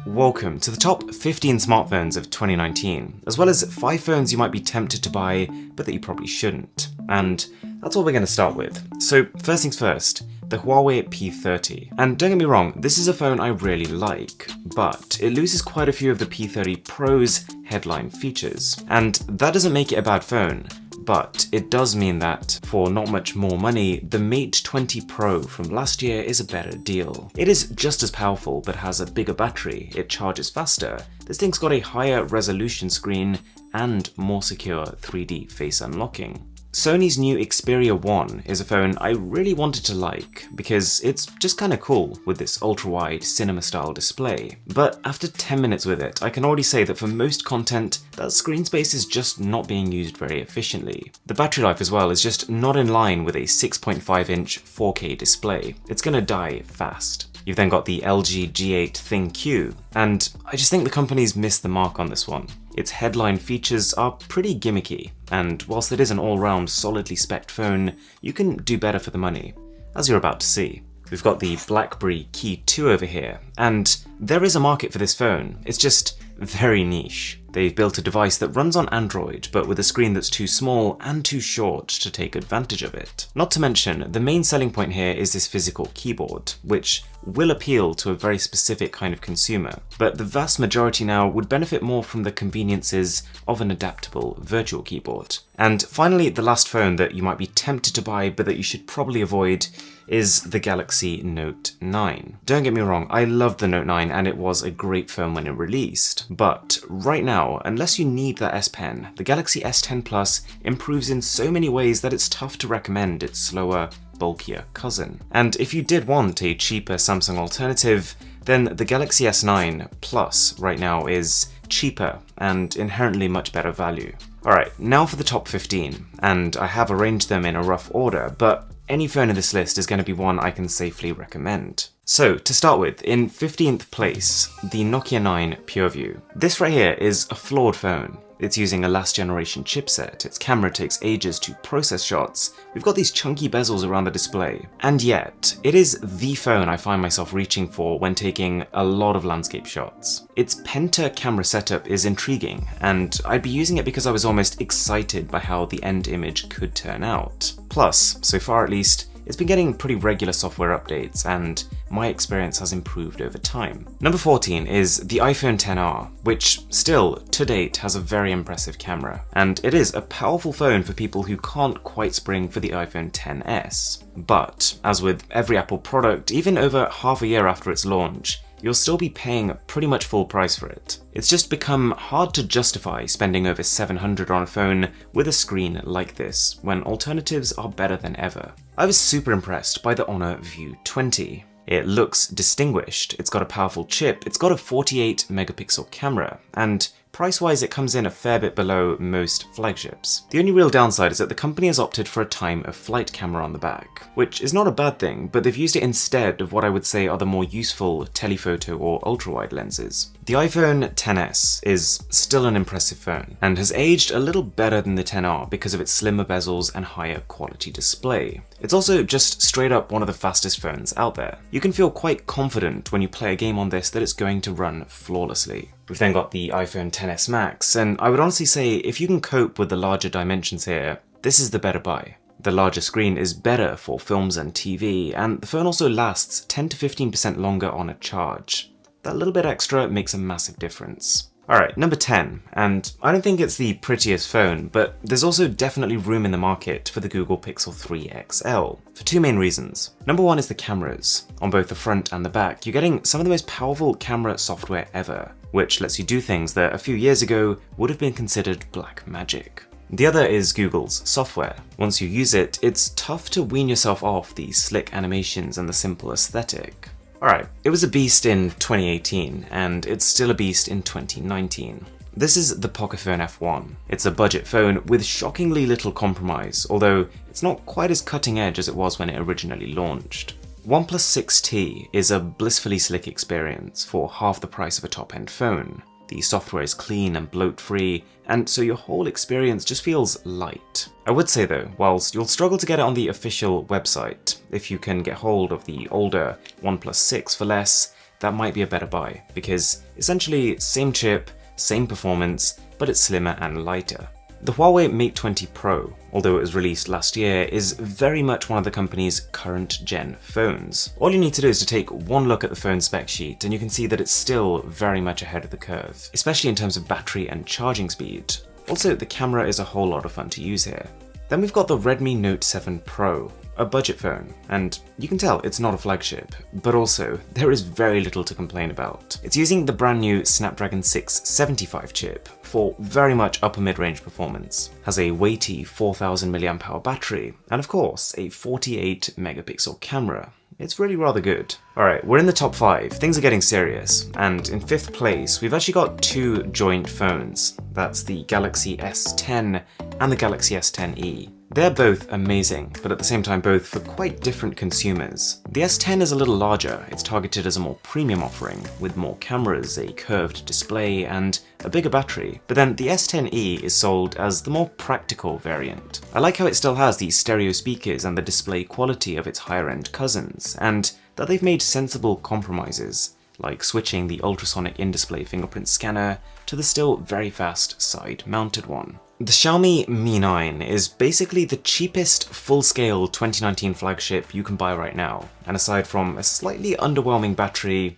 Welcome to the top 15 smartphones of 2019, as well as 5 phones you might be tempted to buy, but that you probably shouldn't. And that's what we're going to start with. So first things first, the Huawei P30. And don't get me wrong, this is a phone I really like, but it loses quite a few of the P30 Pro's headline features. And that doesn't make it a bad phone, but it does mean that, for not much more money, the Mate 20 Pro from last year is a better deal. It is just as powerful, but has a bigger battery, it charges faster, this thing's got a higher resolution screen, and more secure 3D face unlocking. Sony's new Xperia 1 is a phone I really wanted to like, because it's just kinda cool with this ultra-wide cinema-style display. But after 10 minutes with it, I can already say that for most content, that screen space is just not being used very efficiently. The battery life as well is just not in line with a 6.5-inch 4K display. It's gonna die fast. You've then got the LG G8 ThinQ, and I just think the company's missed the mark on this one. Its headline features are pretty gimmicky, and whilst it is an all-round solidly spec'd phone, you can do better for the money, as you're about to see. We've got the BlackBerry Key 2 over here, and there is a market for this phone, it's just very niche. They've built a device that runs on Android, but with a screen that's too small and too short to take advantage of it. Not to mention, the main selling point here is this physical keyboard, which will appeal to a very specific kind of consumer, but the vast majority now would benefit more from the conveniences of an adaptable virtual keyboard. And finally, the last phone that you might be tempted to buy but that you should probably avoid is the Galaxy Note 9. Don't get me wrong, I loved the Note 9 and it was a great phone when it released, but right now, unless you need that S Pen, the Galaxy S10 Plus improves in so many ways that it's tough to recommend its slower, bulkier cousin. And if you did want a cheaper Samsung alternative, then the Galaxy S9 Plus right now is cheaper and inherently much better value. Alright, now for the top 15, and I have arranged them in a rough order, but any phone in this list is going to be one I can safely recommend. So, to start with, in 15th place, the Nokia 9 PureView. This right here is a flawed phone. It's using a last generation chipset, its camera takes ages to process shots, we've got these chunky bezels around the display, and yet, it is the phone I find myself reaching for when taking a lot of landscape shots. Its Penta camera setup is intriguing, and I'd be using it because I was almost excited by how the end image could turn out. Plus, so far at least, it's been getting pretty regular software updates, and my experience has improved over time. Number 14 is the iPhone XR, which still, to date, has a very impressive camera, and it is a powerful phone for people who can't quite spring for the iPhone XS. But, as with every Apple product, even over half a year after its launch, you'll still be paying pretty much full price for it. It's just become hard to justify spending over $700 on a phone with a screen like this, when alternatives are better than ever. I was super impressed by the Honor View 20. It looks distinguished, it's got a powerful chip, it's got a 48 megapixel camera, and price-wise it comes in a fair bit below most flagships. The only real downside is that the company has opted for a time-of-flight camera on the back, which is not a bad thing, but they've used it instead of what I would say are the more useful telephoto or ultra-wide lenses. The iPhone XS is still an impressive phone, and has aged a little better than the XR because of its slimmer bezels and higher quality display. It's also just straight up one of the fastest phones out there. You can feel quite confident when you play a game on this that it's going to run flawlessly. We've then got the iPhone XS Max, and I would honestly say if you can cope with the larger dimensions here, this is the better buy. The larger screen is better for films and TV, and the phone also lasts 10 to 15% longer on a charge. That little bit extra makes a massive difference. Alright, number 10, and I don't think it's the prettiest phone, but there's also definitely room in the market for the Google Pixel 3 XL, for two main reasons. Number one is the cameras. On both the front and the back, you're getting some of the most powerful camera software ever, which lets you do things that a few years ago would have been considered black magic. The other is Google's software. Once you use it, it's tough to wean yourself off the slick animations and the simple aesthetic. Alright, it was a beast in 2018, and it's still a beast in 2019. This is the Pocophone F1. It's a budget phone with shockingly little compromise, although it's not quite as cutting edge as it was when it originally launched. OnePlus 6T is a blissfully slick experience for half the price of a top-end phone. The software is clean and bloat-free, and so your whole experience just feels light. I would say though, whilst you'll struggle to get it on the official website, if you can get hold of the older OnePlus 6 for less, that might be a better buy, because essentially same chip, same performance, but it's slimmer and lighter. The Huawei Mate 20 Pro, although it was released last year, is very much one of the company's current gen phones. All you need to do is to take one look at the phone spec sheet and you can see that it's still very much ahead of the curve, especially in terms of battery and charging speed. Also, the camera is a whole lot of fun to use here. Then we've got the Redmi Note 7 Pro, a budget phone, and you can tell it's not a flagship, but also there is very little to complain about. It's using the brand new Snapdragon 675 chip for very much upper mid-range performance, has a weighty 4000 mAh battery, and of course a 48 megapixel camera. It's really rather good. Alright, we're in the top 5, things are getting serious, and in 5th place we've actually got two joint phones. That's the Galaxy S10 and the Galaxy S10e. They're both amazing, but at the same time both for quite different consumers. The S10 is a little larger, it's targeted as a more premium offering, with more cameras, a curved display, and a bigger battery. But then the S10e is sold as the more practical variant. I like how it still has the stereo speakers and the display quality of its higher-end cousins, and that they've made sensible compromises, like switching the ultrasonic in-display fingerprint scanner to the still very fast side-mounted one. The Xiaomi Mi 9 is basically the cheapest full-scale 2019 flagship you can buy right now, and aside from a slightly underwhelming battery,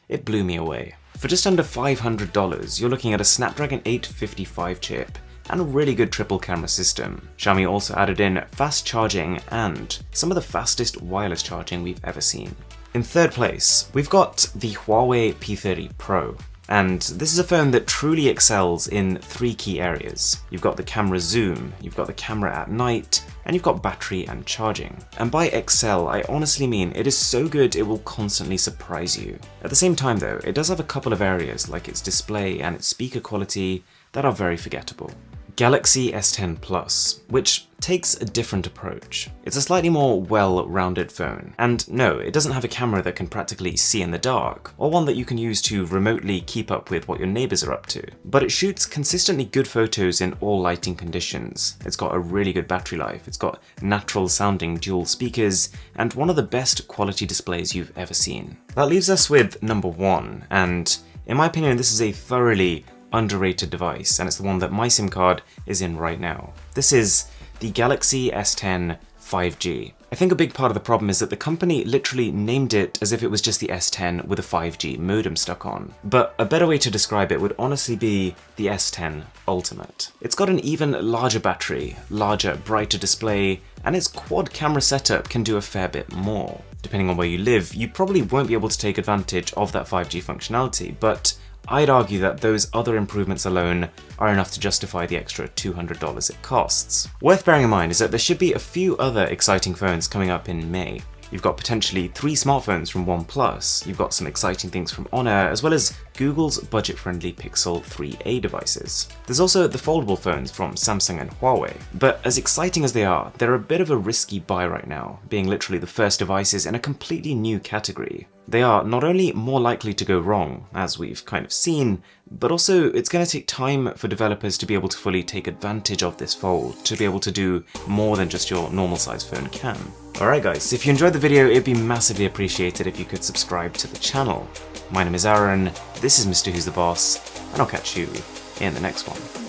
it blew me away. For just under $500, you're looking at a Snapdragon 855 chip and a really good triple camera system. Xiaomi also added in fast charging and some of the fastest wireless charging we've ever seen. In 3rd place, we've got the Huawei P30 Pro. And this is a phone that truly excels in 3 key areas. You've got the camera zoom, you've got the camera at night, and you've got battery and charging. And by excel, I honestly mean it is so good it will constantly surprise you. At the same time though, it does have a couple of areas like its display and its speaker quality that are very forgettable. Galaxy S10 Plus, which takes a different approach. It's a slightly more well-rounded phone, and no, it doesn't have a camera that can practically see in the dark, or one that you can use to remotely keep up with what your neighbours are up to, but it shoots consistently good photos in all lighting conditions. It's got a really good battery life, it's got natural-sounding dual speakers, and one of the best quality displays you've ever seen. That leaves us with number 1, and in my opinion this is a thoroughly underrated device, and it's the one that my SIM card is in right now. This is the Galaxy S10 5G. I think a big part of the problem is that the company literally named it as if it was just the S10 with a 5G modem stuck on. But a better way to describe it would honestly be the S10 Ultimate. It's got an even larger battery, larger, brighter display, and its quad camera setup can do a fair bit more. Depending on where you live, you probably won't be able to take advantage of that 5G functionality, but I'd argue that those other improvements alone are enough to justify the extra $200 it costs. Worth bearing in mind is that there should be a few other exciting phones coming up in May. You've got potentially 3 smartphones from OnePlus, you've got some exciting things from Honor, as well as Google's budget-friendly Pixel 3a devices. There's also the foldable phones from Samsung and Huawei. But as exciting as they are, they're a bit of a risky buy right now, being literally the first devices in a completely new category. They are not only more likely to go wrong, as we've kind of seen, but also it's going to take time for developers to be able to fully take advantage of this fold, to be able to do more than just your normal size phone can. Alright guys, if you enjoyed the video, it'd be massively appreciated if you could subscribe to the channel. My name is Aaron, this is Mr. Who's the Boss, and I'll catch you in the next one.